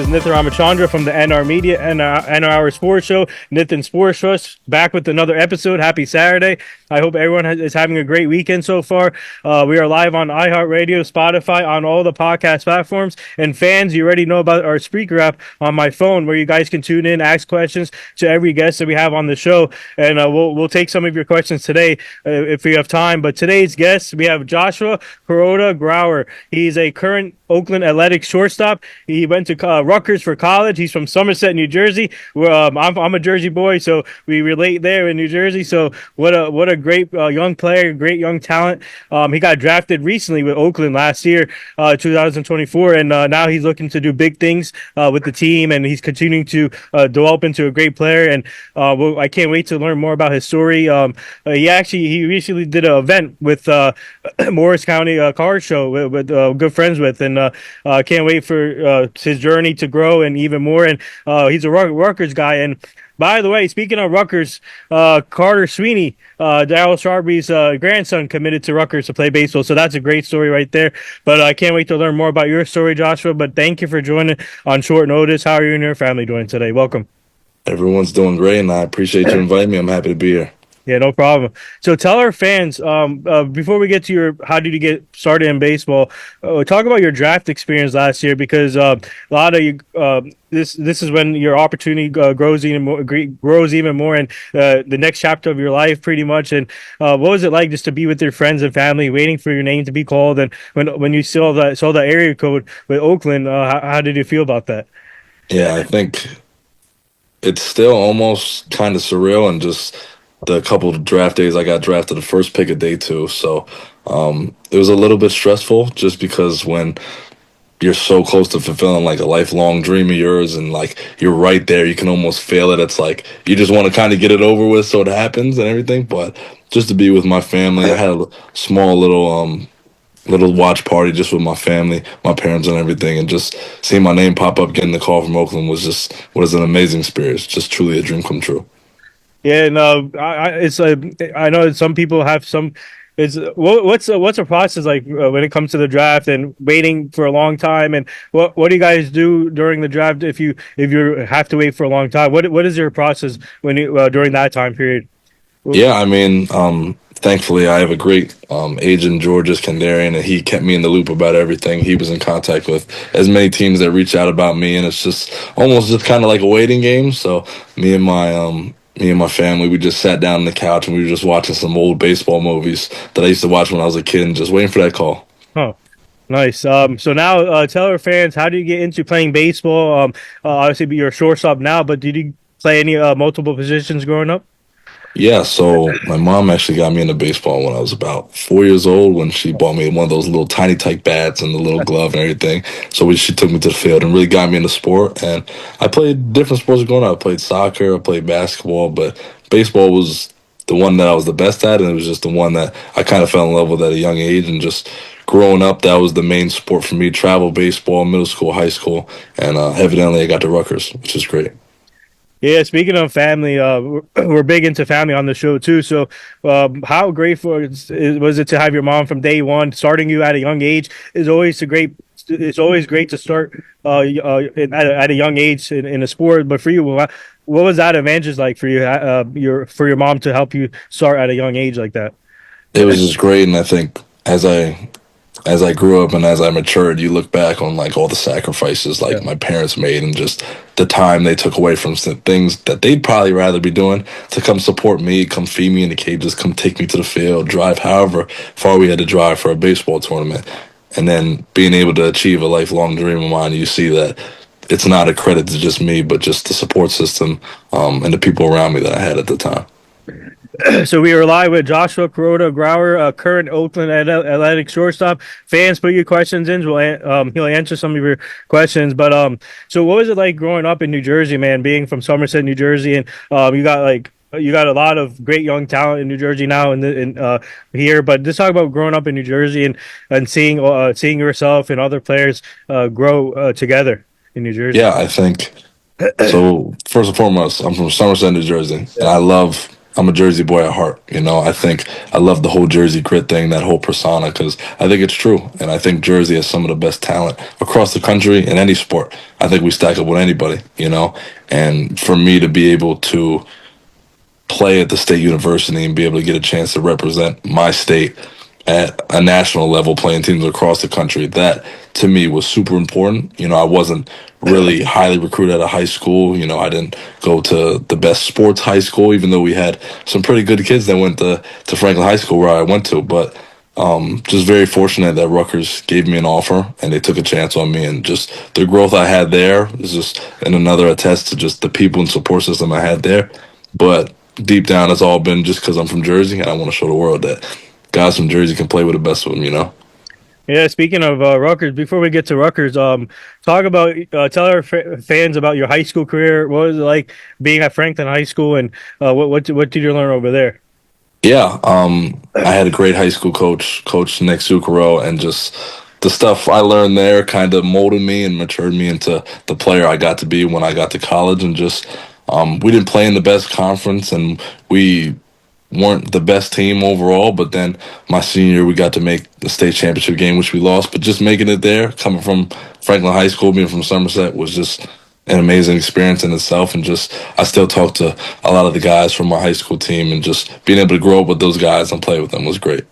is Nithin Ramachandra from the NR Media and NR Sports Show, Nithin Sports Trust, back with another episode. Happy Saturday. I hope everyone is having a great weekend so far. We are live on iHeartRadio, Spotify, on all the podcast platforms. And fans, you already know about our Spreaker app on my phone, where you guys can tune in, ask questions to every guest that we have on the show. And we'll take some of your questions today if we have time. But today's guest, we have Joshua Kuroda-Grauer. He's a current Oakland Athletics shortstop. He went to Rutgers for college. He's from Somerset, New Jersey. I'm a Jersey boy, so we relate there in New Jersey. So what a great young player, great young talent. He got drafted recently with Oakland last year, 2024, and now he's looking to do big things with the team, and he's continuing to develop into a great player. And I can't wait to learn more about his story. He recently did an event with Morris County Card Show with good friends with, and can't wait for his journey to grow and even more. And he's a Rutgers guy. And by the way, speaking of Rutgers, Carter Sweeney, Darryl Sharby's grandson, committed to Rutgers to play baseball. So that's a great story right there. But I can't wait to learn more about your story, Joshua. But thank you for joining on short notice. How are you and your family doing today? Welcome. Everyone's doing great, and I appreciate you inviting me. I'm happy to be here. Yeah, no problem. So tell our fans, before we get to how did you get started in baseball, talk about your draft experience last year, because a lot of you, this is when your opportunity grows even more in the next chapter of your life, pretty much. And what was it like just to be with your friends and family, waiting for your name to be called? And when you saw that area code with Oakland, how did you feel about that? Yeah, I think it's still almost kind of surreal, and just the couple of draft days I got drafted, the first pick of day 2. So it was a little bit stressful, just because when you're so close to fulfilling like a lifelong dream of yours, and like you're right there, you can almost feel it. It's like you just want to kind of get it over with so it happens and everything. But just to be with my family, I had a small little watch party just with my family, my parents and everything, and just seeing my name pop up, getting the call from Oakland was an amazing experience. Just truly a dream come true. Yeah, and I know some people have some. What's a process like when it comes to the draft and waiting for a long time, and what do you guys do during the draft if you have to wait for a long time? What is your process when during that time period? Yeah, I mean, thankfully I have a great agent, George Iskandarian, and he kept me in the loop about everything. He was in contact with as many teams that reach out about me, and it's just almost just kind of like a waiting game. So me and my family, we just sat down on the couch and we were just watching some old baseball movies that I used to watch when I was a kid, and just waiting for that call. Oh, nice. So now tell our fans, how do you get into playing baseball? Obviously, you're a shortstop now, but did you play any multiple positions growing up? Yeah, so my mom actually got me into baseball when I was about 4 years old, when she bought me one of those little tiny type bats and the little glove and everything. So she took me to the field and really got me into sport. And I played different sports growing up. I played soccer, I played basketball, but baseball was the one that I was the best at, and it was just the one that I kind of fell in love with at a young age. And just growing up, that was the main sport for me: travel baseball, middle school, high school, and evidently I got to Rutgers, which is great. Yeah, speaking of family, we're big into family on the show too. So, how grateful was it to have your mom from day one, starting you at a young age? It's always great to start at a young age in a sport. But for you, what was that advantage like for you? For your mom to help you start at a young age like that? It was just great, and I think as I grew up and as I matured, you look back on like all the sacrifices like my parents made, and just the time they took away from some things that they'd probably rather be doing to come support me, come feed me in the cages, come take me to the field, drive however far we had to drive for a baseball tournament. And then being able to achieve a lifelong dream of mine, you see that it's not a credit to just me, but just the support system and the people around me that I had at the time. So we are live with Joshua Kuroda-Grauer, current Oakland Athletics shortstop. Fans, put your questions in. He'll answer some of your questions. But so what was it like growing up in New Jersey, man? Being from Somerset, New Jersey, and you got a lot of great young talent in New Jersey now and here. But just talk about growing up in New Jersey and seeing yourself and other players grow together in New Jersey. Yeah, I think so. First and foremost, I'm from Somerset, New Jersey, and I love I'm a Jersey boy at heart. I think I love the whole Jersey grit thing, that whole persona, because I think it's true. And I think Jersey has some of the best talent across the country in any sport. I think we stack up with anybody. And for me to be able to play at the state university and be able to get a chance to represent my state at a national level, playing teams across the country, that to me was super important. I wasn't really highly recruited out of high school. I didn't go to the best sports high school, even though we had some pretty good kids that went to Franklin High School where I went to. But just very fortunate that Rutgers gave me an offer and they took a chance on me, and just the growth I had there is just and another attest to just the people and support system I had there. But deep down, it's all been just because I'm from Jersey and I want to show the world that guys from Jersey can play with the best of them. Yeah, speaking of Rutgers, before we get to Rutgers, talk about tell our fans about your high school career. What was it like being at Franklin High School, and what did you learn over there? Yeah, I had a great high school coach, Coach Nick Zucchero, and just the stuff I learned there kind of molded me and matured me into the player I got to be when I got to college. And just we didn't play in the best conference, and we weren't the best team overall. But then my senior year, we got to make the state championship game, which we lost. But just making it there, coming from Franklin High School, being from Somerset, was just an amazing experience in itself. And just I still talk to a lot of the guys from my high school team, and just being able to grow up with those guys and play with them was great.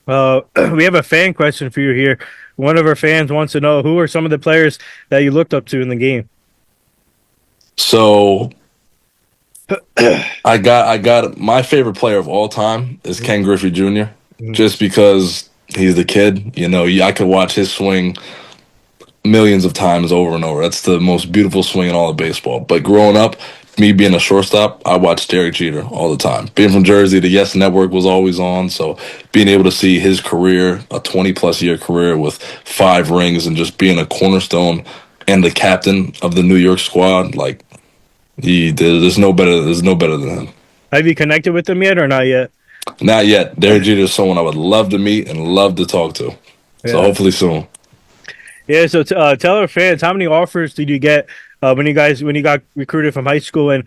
We have a fan question for you here. One of our fans wants to know who are some of the players that you looked up to in the game. So I got my favorite player of all time is Ken Griffey Jr. Just because he's the kid. I could watch his swing millions of times over and over. That's the most beautiful swing in all of baseball. But growing up, me being a shortstop, I watched Derek Jeter all the time. Being from Jersey, the Yes Network was always on. So being able to see his career, a 20 plus year career with 5 rings, and just being a cornerstone and the captain of the New York squad, like there's no better than him. Have you connected with them yet or not yet? Not yet. Derek Jeter is someone I would love to meet and love to talk to. So Yeah. hopefully soon. Yeah, so tell our fans how many offers did you get when you got recruited from high school, and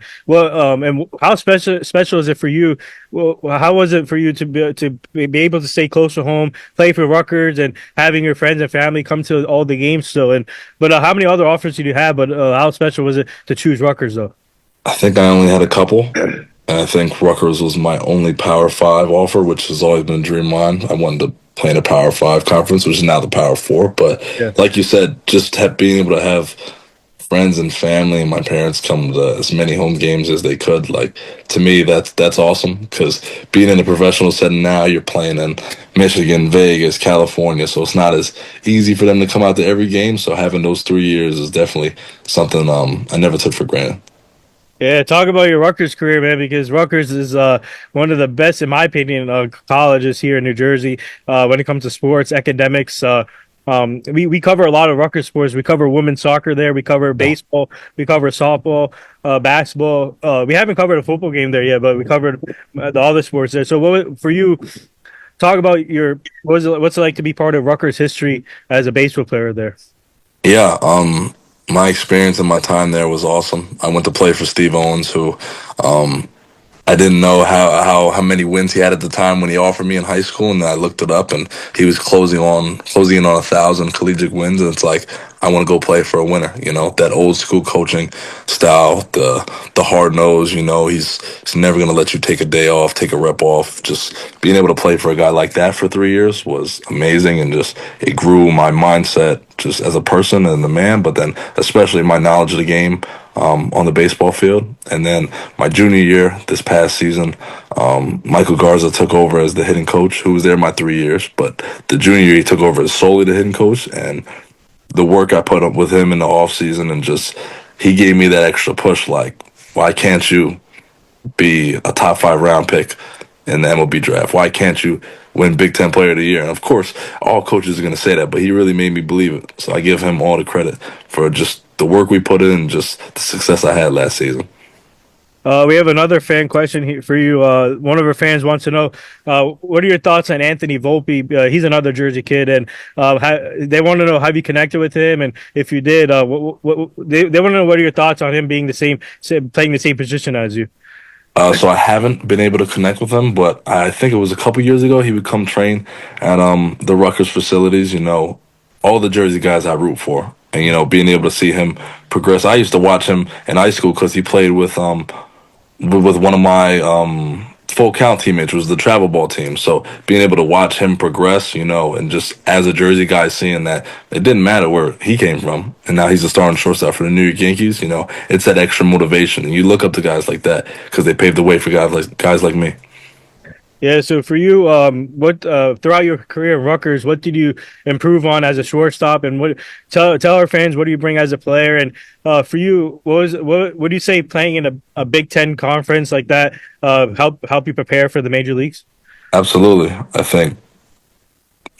how special is it for you? Well, how was it for you to be able to stay close to home, play for Rutgers, and having your friends and family come to all the games still? And but how many other offers did you have? But how special was it to choose Rutgers though? I think I only had a couple. And I think Rutgers was my only Power Five offer, which has always been a dream of mine. I wanted to play in a Power Five conference, which is now the Power Four. But Yeah. like you said, just being able to have friends and family and my parents come to as many home games as they could, like, to me, that's awesome. Because being in a professional setting now, you're playing in Michigan, Vegas, California, so it's not as easy for them to come out to every game. So having those 3 years is definitely something I never took for granted. Yeah, talk about your Rutgers career, man, because Rutgers is one of the best, in my opinion, colleges here in New Jersey when it comes to sports, academics. We cover a lot of Rutgers sports. We cover women's soccer there. We cover baseball. We cover softball, basketball. We haven't covered a football game there yet, but we covered the other sports there. So, for you, talk about what's it like to be part of Rutgers history as a baseball player there? Yeah, my experience and my time there was awesome. I went to play for Steve Owens, who um, I didn't know how many wins he had at the time when he offered me in high school, and I looked it up, and he was closing in on 1,000 collegiate wins, and it's like I want to go play for a winner. That old school coaching style, the hard nose. He's never gonna let you take a day off, take a rep off. Just being able to play for a guy like that for 3 years was amazing, and just it grew my mindset just as a person and a man, but then especially my knowledge of the game on the baseball field. And then my junior year, this past season, Michael Garza took over as the hitting coach, who was there my 3 years. But the junior year, he took over as solely the hitting coach, and the work I put up with him in the off season, and just he gave me that extra push. Like, why can't you be a top 5 round pick in the MLB draft? Why can't you win Big Ten Player of the Year? And of course, all coaches are going to say that, but he really made me believe it. So I give him all the credit for just the work we put in, and just the success I had last season. We have another fan question here for you. One of our fans wants to know, what are your thoughts on Anthony Volpe? He's another Jersey kid, and they want to know, have you connected with him, and if you did, they want to know what are your thoughts on him being playing the same position as you. So I haven't been able to connect with him, but I think it was a couple years ago he would come train at the Rutgers facilities. All the Jersey guys I root for, and being able to see him progress. I used to watch him in high school because he played with one of my full count teammates, was the travel ball team. So being able to watch him progress, and just as a Jersey guy, seeing that it didn't matter where he came from, and now he's a starting shortstop for the New York Yankees. It's that extra motivation, and you look up to guys like that because they paved the way for guys like me. Yeah, so for you, what throughout your career in Rutgers, what did you improve on as a shortstop, and what tell our fans what do you bring as a player, and for you, what do you say playing in a Big Ten conference like that help you prepare for the major leagues? Absolutely, I think,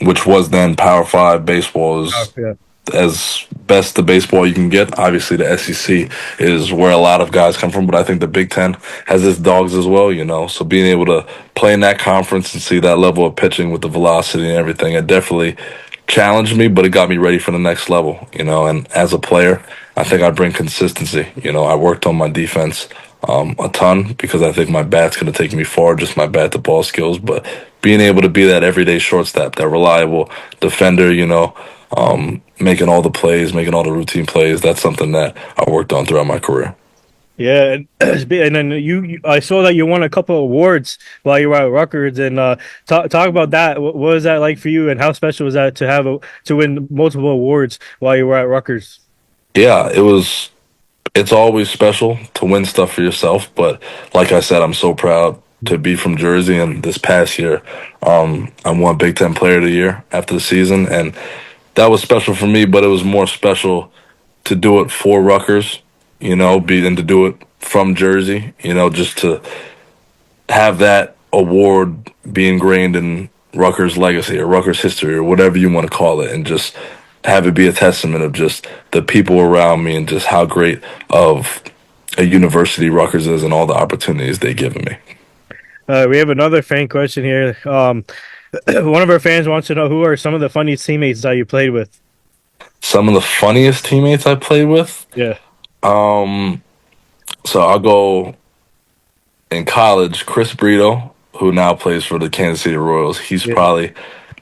which was then Power Five baseball, Oh, is yeah. as best the baseball you can get. Obviously, the SEC is where a lot of guys come from, but I think the Big Ten has its dogs as well. So being able to play in that conference and see that level of pitching with the velocity and everything, it definitely challenged me, but it got me ready for the next level. And as a player, I think I bring consistency. I worked on my defense a ton because I think my bat's going to take me far, just my bat to ball skills, but being able to be that everyday shortstop, that reliable defender, making all the plays, making all the routine plays. That's something that I worked on throughout my career. Yeah, and, and then I saw that you won a couple of awards while you were at Rutgers, and talk about that. What was that like for you, and how special was that to to win multiple awards while you were at Rutgers? Yeah, it was. It's always special to win stuff for yourself, but like I said, I'm so proud to be from Jersey. And this past year, I won Big Ten Player of the Year after the season, and that was special for me. But it was more special to do it for Rutgers, and to do it from Jersey, just to have that award be ingrained in Rutgers' legacy or Rutgers' history or whatever you want to call it, and just have it be a testament of just the people around me and just how great of a university Rutgers is and all the opportunities they've given me. We have another fan question here. One of our fans wants to know who are some of the funniest teammates that you played with. Some of the funniest teammates I played with. Yeah, Um, so I'll go in college. Chris Brito, who now plays for the Kansas City Royals, he's yeah. probably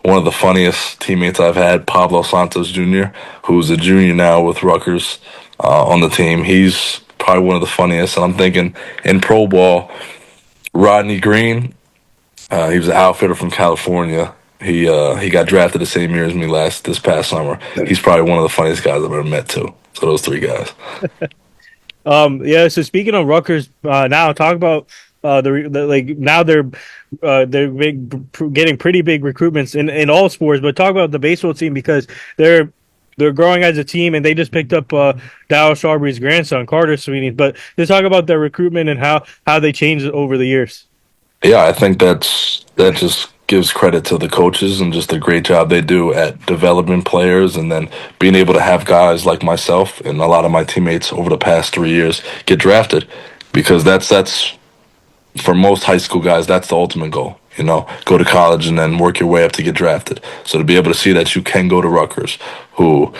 one of the funniest teammates I've had. Pablo Santos Jr., who's a junior now with Rutgers on the team. He's probably one of the funniest. And I'm thinking in pro ball, Rodney Green. He was an outfitter from California. He got drafted the same year as me this past summer. He's probably one of the funniest guys I've ever met too. So those three guys. Yeah. So speaking of Rutgers, now talk about like now they're getting pretty big recruitments in all sports. But talk about the baseball team because they're growing as a team, and they just picked up Dallas Strawberry's grandson, Carter Sweeney. But just talk about their recruitment and how they changed over the years. Yeah, I think that just gives credit to the coaches and just the great job they do at developing players, and then being able to have guys like myself and a lot of my teammates over the past 3 years get drafted, because that's for most high school guys, that's the ultimate goal. Go to college and then work your way up to get drafted. So to be able to see that you can go to Rutgers, who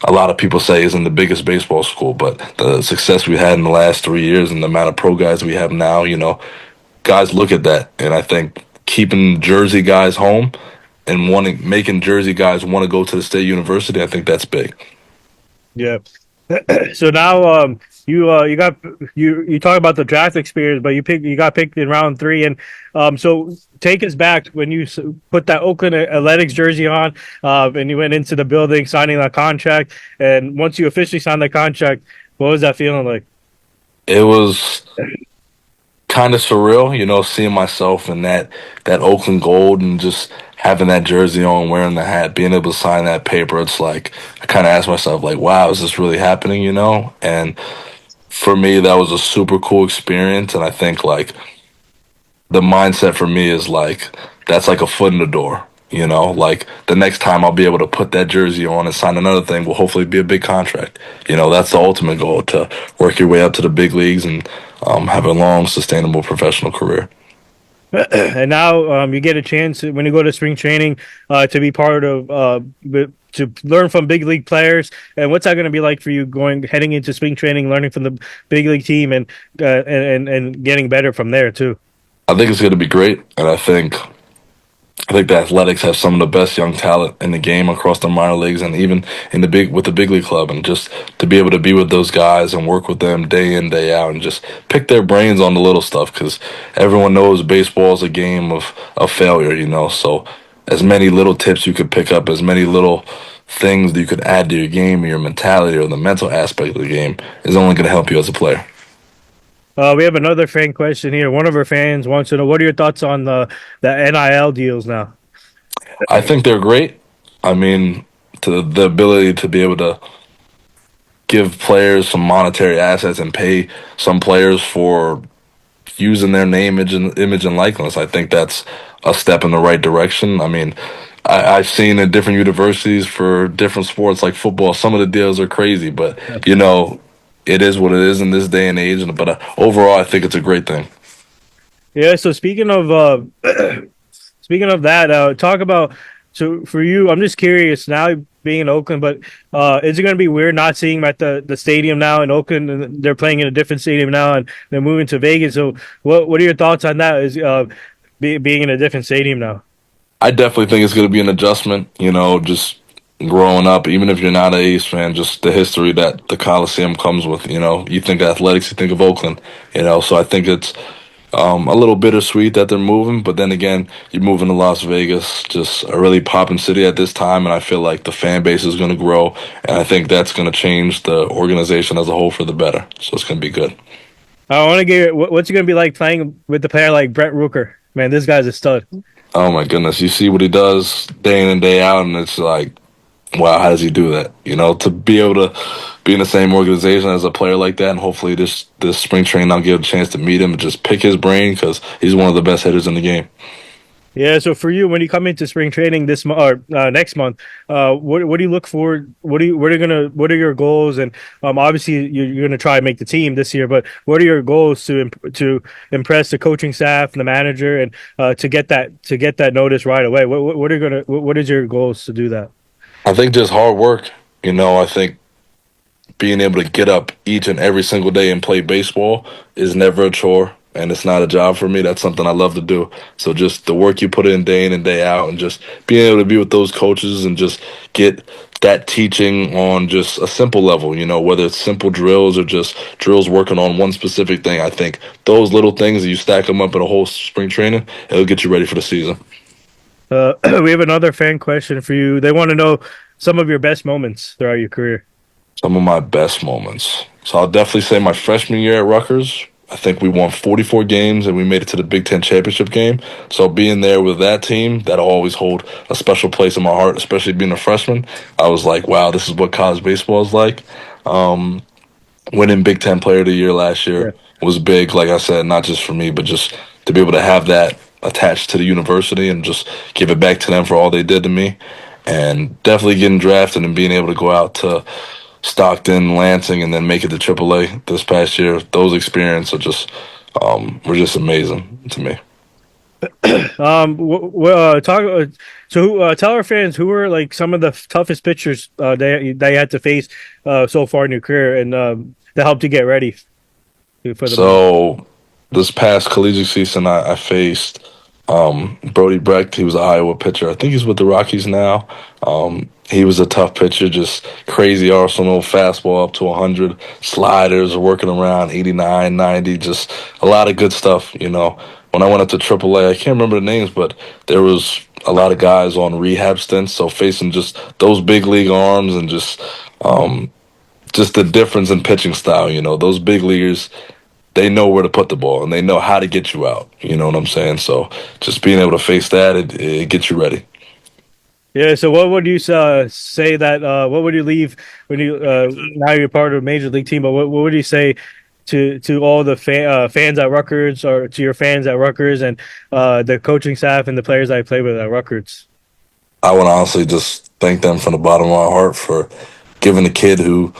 a lot of people say isn't the biggest baseball school, but the success we had in the last 3 years and the amount of pro guys we have now, guys look at that. And I think keeping Jersey guys home and making Jersey guys want to go to the state university, I think that's big. Yeah. So now, you got you talk about the draft experience, but you got picked in round three, and so take us back when you put that Oakland Athletics jersey on, and you went into the building signing that contract, and once you officially signed the contract, what was that feeling like? It was kind of surreal, seeing myself in that Oakland gold and just having that jersey on, wearing the hat, being able to sign that paper. It's like I kind of asked myself, like, wow, is this really happening? And for me, that was a super cool experience, and I think like the mindset for me is like that's like a foot in the door. Like the next time I'll be able to put that jersey on and sign another thing will hopefully be a big contract. That's the ultimate goal, to work your way up to the big leagues and have a long, sustainable professional career. And now you get a chance when you go to spring training to be part of to learn from big league players. And what's that going to be like for you heading into spring training, learning from the big league team, and and getting better from there too? I think it's going to be great, and I think the Athletics have some of the best young talent in the game across the minor leagues and even in the big league club. And just to be able to be with those guys and work with them day in day out and just pick their brains on the little stuff, because everyone knows baseball is a game of failure. So as many little tips you could pick up, as many little things that you could add to your game or your mentality or the mental aspect of the game is only going to help you as a player. We have another fan question here. One of our fans wants to know, what are your thoughts on the NIL deals now? I think they're great. I mean, to the ability to be able to give players some monetary assets and pay some players for using their name, image and likeness. I think that's a step in the right direction. I mean, I've seen at different universities for different sports like football, some of the deals are crazy, but it is what it is in this day and age. But overall, I think it's a great thing. Yeah. So speaking of that, talk about, so for you. I'm just curious now, being in Oakland, but is it going to be weird not seeing him at the stadium now in Oakland? And they're playing in a different stadium now, and they're moving to Vegas. So what are your thoughts on that? Is being in a different stadium now? I definitely think it's going to be an adjustment, just growing up, even if you're not an A's fan, just the history that the Coliseum comes with. You think athletics, you think of Oakland, so I think it's a little bittersweet that they're moving, but then again, you're moving to Las Vegas, just a really popping city at this time, and I feel like the fan base is going to grow, and I think that's going to change the organization as a whole for the better. So it's going to be good. I want to get what's it going to be like playing with a player like Brent Rooker? Man, this guy's a stud. Oh my goodness, you see what he does day in and day out, and it's like, wow, how does he do that? To be able to be in the same organization as a player like that, and hopefully this spring training I'll get a chance to meet him and just pick his brain because he's one of the best hitters in the game. Yeah. So for you, when you come into spring training this month or next month, what do you look for? What are your goals? And obviously you're gonna try and make the team this year, but what are your goals to impress the coaching staff and the manager, and to get that notice right away? What is your goals to do that? I think just hard work. I think being able to get up each and every single day and play baseball is never a chore, and it's not a job for me. That's something I love to do. So just the work you put in and day out, and just being able to be with those coaches and just get that teaching on just a simple level, whether it's simple drills or just drills working on one specific thing. I think those little things, you stack them up in a whole spring training, it'll get you ready for the season. We have another fan question for you. They want to know some of your best moments throughout your career. Some of my best moments. So I'll definitely say my freshman year at Rutgers. I think we won 44 games and we made it to the Big Ten championship game. So being there with that team, that'll always hold a special place in my heart, especially being a freshman. I was like, wow, this is what college baseball is like. Um, Winning Big Ten Player of the Year last Yeah. year was big, like I said, not just for me, but just to be able to have that attached to the university and just give it back to them for all they did to me. And definitely getting drafted and being able to go out to Stockton, Lansing, and then make it to AAA this past year. Those experiences are just were just amazing to me. Talk. Tell our fans who were like some of the toughest pitchers they had to face so far in your career, and that helped you get ready for the moment. So this past collegiate season, I faced Brody Brecht. He was an Iowa pitcher. I think he's with the Rockies now. He was a tough pitcher, just crazy arsenal, fastball up to 100, sliders working around 89, 90, just a lot of good stuff. When I went up to AAA, I can't remember the names, but there was a lot of guys on rehab stints, so facing just those big league arms and just the difference in pitching style. Those big leaguers, they know where to put the ball and they know how to get you out. You know what I'm saying? So just being able to face that, it gets you ready. Yeah. So what would you say that? What would you leave when you now you're part of a major league team? But what would you say to all the fans at Rutgers, or to your fans at Rutgers, and the coaching staff and the players I play with at Rutgers? I would honestly just thank them from the bottom of my heart for giving a kid who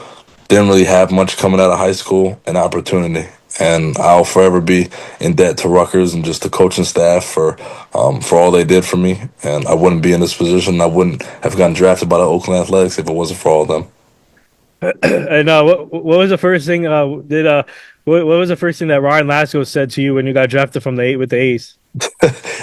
didn't really have much coming out of high school an opportunity. and I'll forever be in debt to Rutgers and just the coaching staff for all they did for me. And I wouldn't be in this position. I wouldn't have gotten drafted by the Oakland Athletics if it wasn't for all of them. And what was the first thing what was the first thing that Ryan Lasko said to you when you got drafted from the eight with the A's?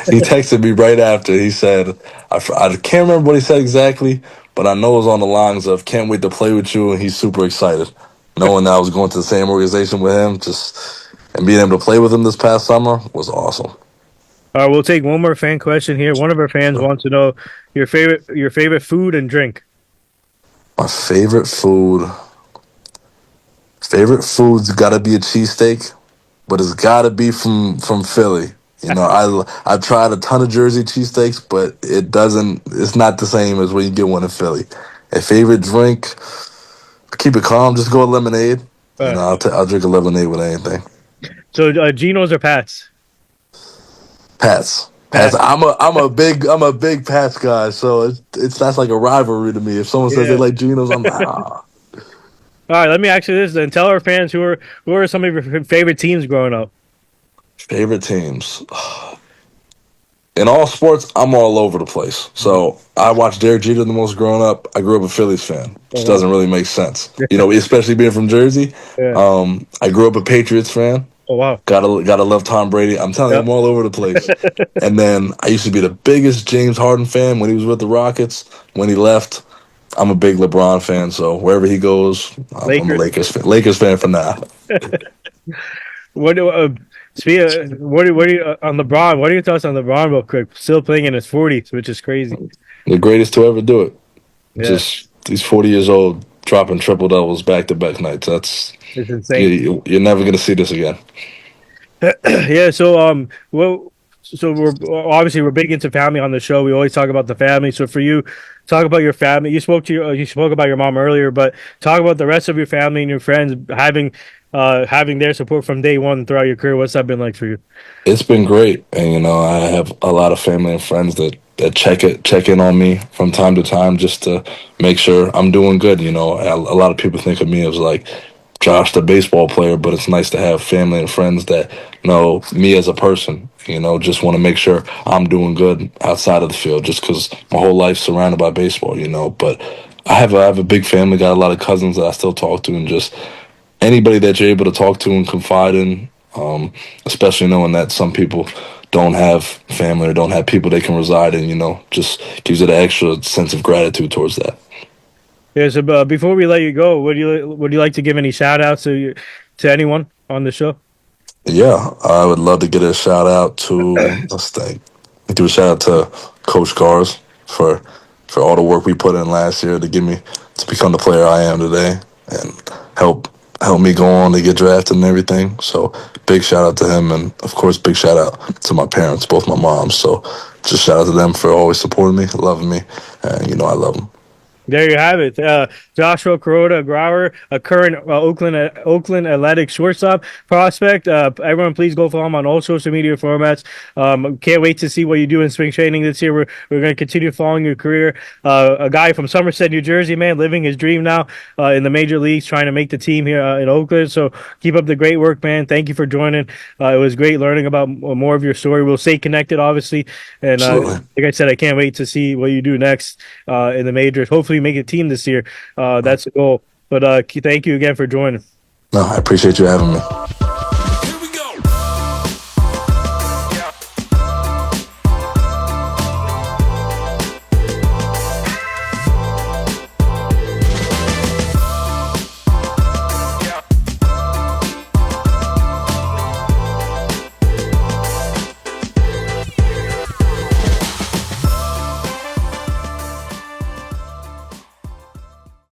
He texted me right after. He said, I can't remember what he said exactly, but I know it was on the lines of "Can't wait to play with you," and he's super excited, knowing that I was going to the same organization with him. Just and being able to play with him this past summer was awesome. All right, we'll take one more fan question here. One of our fans wants to know your favorite food and drink. My favorite food's got to be a cheesesteak, but it's got to be from Philly. I've tried a ton of Jersey cheesesteaks, but it's not the same as when you get one in Philly. A favorite drink, keep it calm, just go with lemonade. Uh, I'll drink a lemonade with anything. so Geno's or Pat's? Pats. Pats. Pat's. I'm a big Pats guy, so it's that's like a rivalry to me. If someone says they Yeah. like Geno's, I'm like, ah. All right, let me ask you this then. Tell our fans who are some of your favorite teams growing up. Favorite teams. In all sports, I'm all over the place. So I watched Derek Jeter the most growing up. I grew up a Phillies fan, which Oh, doesn't really make sense. Especially being from Jersey. yeah. I grew up a Patriots fan. Oh wow. Gotta love Tom Brady. I'm telling you, Yep. I'm all over the place. And then I used to be the biggest James Harden fan when he was with the Rockets. When he left, I'm a big LeBron fan. So wherever he goes, I'm a Lakers. Lakers fan. Lakers fan for now. What do what do you on LeBron? What are your thoughts on LeBron real quick? Still playing in his 40s, which is crazy. The greatest to ever do it. Yeah, Just he's 40 years old, dropping triple doubles back to back nights. That's it's insane. you're never gonna see this again. Yeah, well, so we're big into family on the show. We always talk about the family. So for you, talk about your family. You spoke about your mom earlier, but talk about the rest of your family and your friends having their support from day one throughout your career. What's that been like for you? It's been great, and I have a lot of family and friends that check in on me from time to time just to make sure I'm doing good. A lot of people think of me as like Josh, the baseball player, but it's nice to have family and friends that know me as a person. Just want to make sure I'm doing good outside of the field, just because my whole life's surrounded by baseball. But I have a big family, got a lot of cousins that I still talk to, and just anybody that you're able to talk to and confide in, especially knowing that some people don't have family or don't have people they can reside in, just gives it an extra sense of gratitude towards that. Yeah. So before we let you go, would you like to give any shout outs to anyone on the show? Yeah, I would love to get a shout out to, let's think, give a shout out to Coach Gars for all the work we put in last year to get me to become the player I am today and help help me go on to get drafted and everything. So big shout out to him, and of course big shout out to my parents, both my moms. So just shout out to them for always supporting me, loving me, and I love them. There you have it. Joshua Kuroda-Grauer, a current Oakland Athletics shortstop prospect. Everyone, please go follow him on all social media formats. Can't wait to see what you do in spring training this year. We're going to continue following your career. A guy from Somerset, New Jersey, man, living his dream now in the major leagues, trying to make the team here in Oakland. So keep up the great work, man. Thank you for joining. It was great learning about more of your story. We'll stay connected, obviously. And Absolutely. like I said, I can't wait to see what you do next in the majors. Hopefully, make a team this year. That's the goal. But thank you again for joining. No, I appreciate you having me.